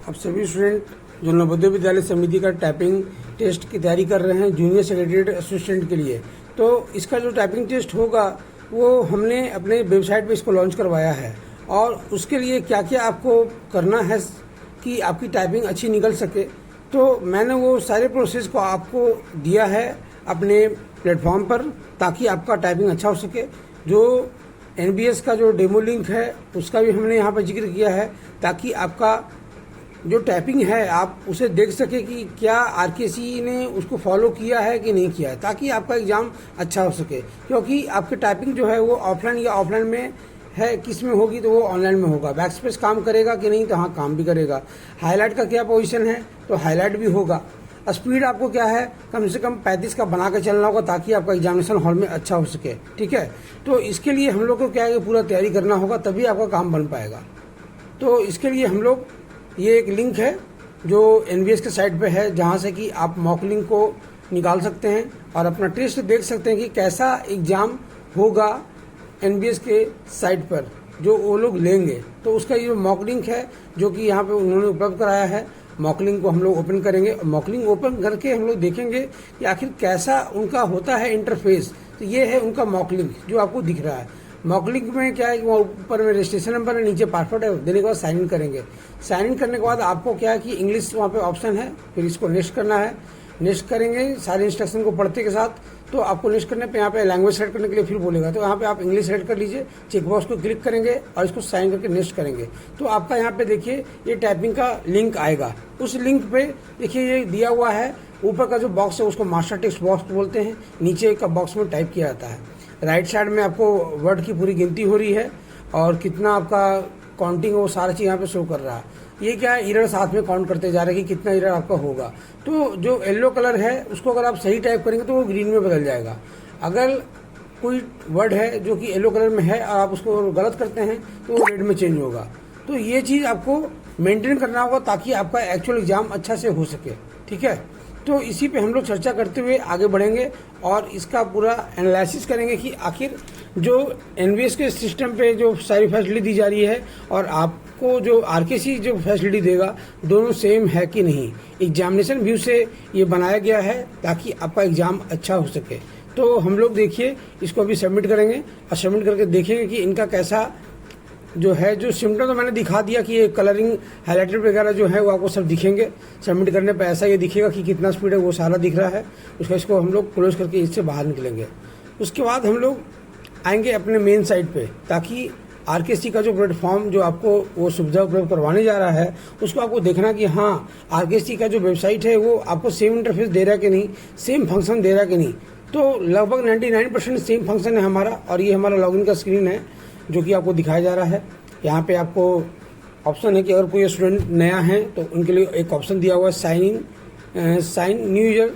अब सभी स्टूडेंट जो नवोदय विद्यालय समिति का टाइपिंग टेस्ट की तैयारी कर रहे हैं जूनियर सेक्रेटरीट असिस्टेंट के लिए, तो इसका जो टाइपिंग टेस्ट होगा वो हमने अपने वेबसाइट पे इसको लॉन्च करवाया है। और उसके लिए क्या क्या आपको करना है कि आपकी टाइपिंग अच्छी निकल सके, तो मैंने वो सारे प्रोसेस को आपको दिया है अपने प्लेटफॉर्म पर, ताकि आपका टाइपिंग अच्छा हो सके। जो एनबीएस का जो डेमो लिंक है उसका भी हमने यहाँ पर जिक्र किया है, ताकि आपका जो टाइपिंग है आप उसे देख सके कि क्या आरकेसी ने उसको फॉलो किया है कि नहीं किया है, ताकि आपका एग्जाम अच्छा हो सके। क्योंकि आपकी टाइपिंग जो है वो ऑफलाइन या ऑफलाइन में है, किस में होगी तो वो ऑनलाइन में होगा। बैक स्पेस काम करेगा कि नहीं, तो हाँ काम भी करेगा। हाईलाइट का क्या पोजीशन है, तो हाईलाइट भी होगा। स्पीड आपको क्या है, कम से कम 35 का बना के चलना होगा, ताकि आपका एग्जामिनेशन हॉल में अच्छा हो सके। ठीक है, तो इसके लिए हम लोग को क्या है, पूरा तैयारी करना होगा, तभी आपका काम बन पाएगा। तो इसके लिए हम लोग, ये एक लिंक है जो एनबीएस के साइट पे है, जहाँ से कि आप मॉक लिंक को निकाल सकते हैं और अपना टेस्ट देख सकते हैं कि कैसा एग्जाम होगा एनबीएस के साइट पर जो वो लोग लेंगे। तो उसका ये मॉक लिंक है जो कि यहाँ पे उन्होंने उपलब्ध कराया है। मॉक लिंक को हम लोग ओपन करेंगे, मॉक लिंक ओपन करके हम लोग देखेंगे कि आखिर कैसा उनका होता है इंटरफेस। तो ये है उनका मॉक लिंक जो आपको दिख रहा है। मॉक लिंक में क्या है, वो ऊपर में रजिस्ट्रेशन नंबर है, नीचे पासवर्ड है, देने के बाद साइन इन करेंगे। साइन इन करने के बाद आपको क्या है कि इंग्लिश वहाँ पे ऑप्शन है, फिर इसको नेक्स्ट करना है। नेक्स्ट करेंगे सारे इंस्ट्रक्शन को पढ़ते के साथ। तो आपको नेक्स्ट करने पे यहाँ पे लैंग्वेज सेलेक्ट करने के लिए फिर बोलेगा, तो यहाँ पे आप इंग्लिश सेलेक्ट कर लीजिए, चेक बॉक्स को क्लिक करेंगे और इसको साइन करके नेक्स्ट करेंगे। तो आपका यहाँ पे देखिए ये टाइपिंग का लिंक आएगा। उस लिंक पे देखिए ये दिया हुआ है, ऊपर का जो बॉक्स है उसको मास्टर टेक्स्ट बॉक्स बोलते हैं, नीचे का बॉक्स में टाइप किया जाता है। राइट साइड में आपको वर्ड की पूरी गिनती हो रही है और कितना आपका काउंटिंग वो सारा चीज यहाँ पे शो कर रहा है। ये क्या है, इरर साथ में काउंट करते जा रहे हैं कि कितना इरर आपका होगा। तो जो येलो कलर है उसको अगर आप सही टाइप करेंगे तो वो ग्रीन में बदल जाएगा। अगर कोई वर्ड है जो कि येलो कलर में है और आप उसको गलत करते हैं तो वो रेड में चेंज होगा। तो ये चीज आपको मेंटेन करना होगा ताकि आपका एक्चुअल एग्जाम अच्छा से हो सके। ठीक है, तो इसी पे हम लोग चर्चा करते हुए आगे बढ़ेंगे और इसका पूरा एनालिसिस करेंगे कि आखिर जो एनबीएस के सिस्टम पे जो सारी फैसिलिटी दी जा रही है और आपको जो आरकेसी जो फैसिलिटी देगा, दोनों सेम है कि नहीं। एग्जामिनेशन व्यू से ये बनाया गया है ताकि आपका एग्जाम अच्छा हो सके। तो हम लोग देखिए इसको अभी सबमिट करेंगे और सबमिट करके देखेंगे कि इनका कैसा जो है, जो सिम्टम तो मैंने दिखा दिया कि ये कलरिंग हाईलाइटर वगैरह जो है वो आपको सब दिखेंगे। सबमिट करने पे ऐसा ये दिखेगा कि कितना स्पीड है वो सारा दिख रहा है। उसका इसको हम लोग क्लोज करके इससे बाहर निकलेंगे। उसके बाद हम लोग आएंगे अपने मेन साइट पे, ताकि आरकेसी का जो प्लेटफॉर्म जो आपको वो सुविधा उपलब्ध करवाने जा रहा है उसको आपको देखना कि हाँ आरकेसी का जो वेबसाइट है वो आपको सेम इंटरफेस दे रहा है कि नहीं, सेम फंक्शन दे रहा है कि नहीं। तो लगभग 99% सेम फंक्शन है हमारा। और ये हमारा लॉगिन का स्क्रीन है जो कि आपको दिखाया जा रहा है। यहाँ पे आपको ऑप्शन है कि अगर कोई स्टूडेंट नया है तो उनके लिए एक ऑप्शन दिया हुआ है साइन न्यू यूजर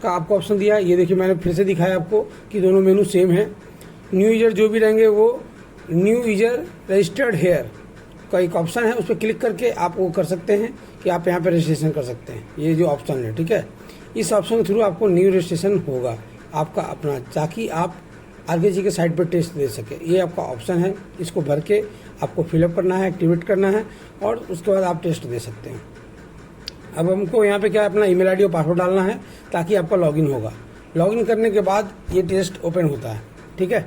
का आपको ऑप्शन दिया है। ये देखिए मैंने फिर से दिखाया आपको कि दोनों मेनू सेम है। न्यू यूजर जो भी रहेंगे वो न्यू यूजर रजिस्टर्ड हेयर का एक ऑप्शन है, उस पर क्लिक करके आप वो कर सकते हैं कि आप यहाँ पे रजिस्ट्रेशन कर सकते हैं। ये जो ऑप्शन है, ठीक है, इस ऑप्शन के थ्रू आपको न्यू रजिस्ट्रेशन होगा आपका अपना, ताकि आप आरकेसी के साइट पर टेस्ट दे सके। ये आपका ऑप्शन है, इसको भर के आपको फिलअप करना है, एक्टिवेट करना है और उसके बाद आप टेस्ट दे सकते हैं। अब हमको यहाँ पे क्या अपना ईमेल आईडी और पासवर्ड डालना है ताकि आपका लॉगिन होगा। लॉगिन करने के बाद ये टेस्ट ओपन होता है। ठीक है,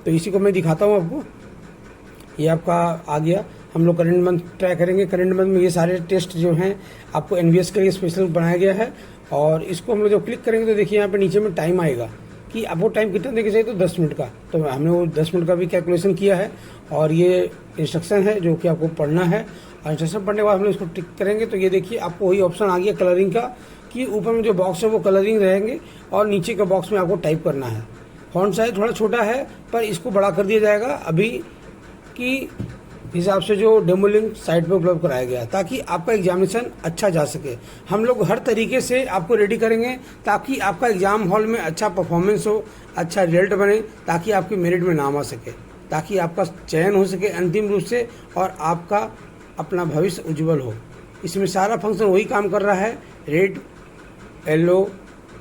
तो इसी को मैं दिखाता हूँ आपको। ये आपका आ गया। हम लोग करंट मंथ ट्राई करेंगे। करंट मंथ में ये सारे टेस्ट जो हैं आपको एनबीएस के लिए स्पेशल बनाया गया है। और इसको हम लोग जब क्लिक करेंगे तो देखिए यहाँ पे नीचे में टाइम आएगा कि आपको टाइम कितना देना चाहिए, तो 10 मिनट का। तो हमने वो 10 मिनट का भी कैलकुलेशन किया है और ये इंस्ट्रक्शन है जो कि आपको पढ़ना है। और इंस्ट्रक्शन पढ़ने के बाद हम लोग इसको टिक करेंगे तो ये देखिए आपको वही ऑप्शन आ गया कलरिंग का, कि ऊपर में जो बॉक्स है वो कलरिंग रहेंगे और नीचे के बॉक्स में आपको टाइप करना है। फॉन्ट साइज थोड़ा छोटा है पर इसको बड़ा कर दिया जाएगा अभी की हिसाब से जो डेमो लिंक साइट पे उपलब्ध कराया गया, ताकि आपका एग्जामिनेशन अच्छा जा सके। हम लोग हर तरीके से आपको रेडी करेंगे ताकि आपका एग्जाम हॉल में अच्छा परफॉर्मेंस हो, अच्छा रिजल्ट बने, ताकि आपके मेरिट में नाम आ सके, ताकि आपका चयन हो सके अंतिम रूप से और आपका अपना भविष्य उज्जवल हो। इसमें सारा फंक्शन वही काम कर रहा है, रेड, येलो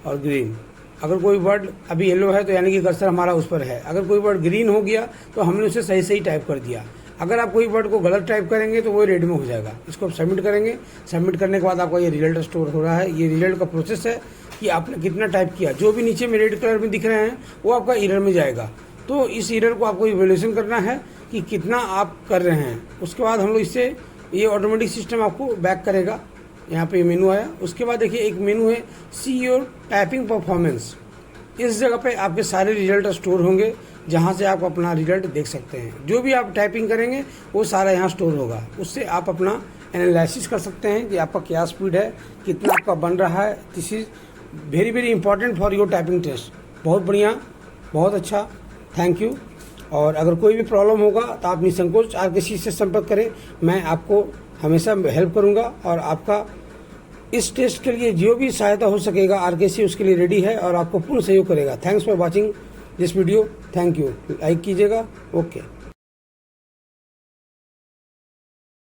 और ग्रीन। अगर कोई वर्ड अभी येलो है तो यानी कि कर्सर हमारा उस पर है। अगर कोई वर्ड ग्रीन हो गया तो हमने उसे सही सही टाइप कर दिया। अगर आप कोई वर्ड को गलत टाइप करेंगे तो वो रेड में हो जाएगा। इसको आप सबमिट करेंगे, सबमिट करने के बाद आपका ये रिजल्ट स्टोर हो रहा है। ये रिजल्ट का प्रोसेस है कि आपने कितना टाइप किया। जो भी नीचे में रेड कलर में दिख रहे हैं वो आपका एरर में जाएगा। तो इस एरर को आपको इवैल्यूएशन करना है कि कितना आप कर रहे हैं। उसके बाद हम लोग इससे ये ऑटोमेटिक सिस्टम आपको बैक करेगा। यहाँ पे मेनू आया, उसके बाद देखिए एक मेनू है सी योर टाइपिंग परफॉर्मेंस। इस जगह पे आपके सारे रिजल्ट स्टोर होंगे, जहाँ से आप अपना रिजल्ट देख सकते हैं। जो भी आप टाइपिंग करेंगे वो सारा यहाँ स्टोर होगा। उससे आप अपना एनालिसिस कर सकते हैं कि आपका क्या स्पीड है, कितना आपका बन रहा है। This is very very important for your typing test. बहुत बढ़िया, बहुत अच्छा, थैंक यू। और अगर कोई भी प्रॉब्लम होगा तो आप निसंकोच RKC से संपर्क करें। मैं आपको हमेशा हेल्प करूंगा और आपका इस टेस्ट के लिए जो भी सहायता हो सकेगा RKC उसके लिए रेडी है और आपको पूर्ण सहयोग करेगा। Thanks for watching this video. Thank you. Like कीजिएगा। ओके।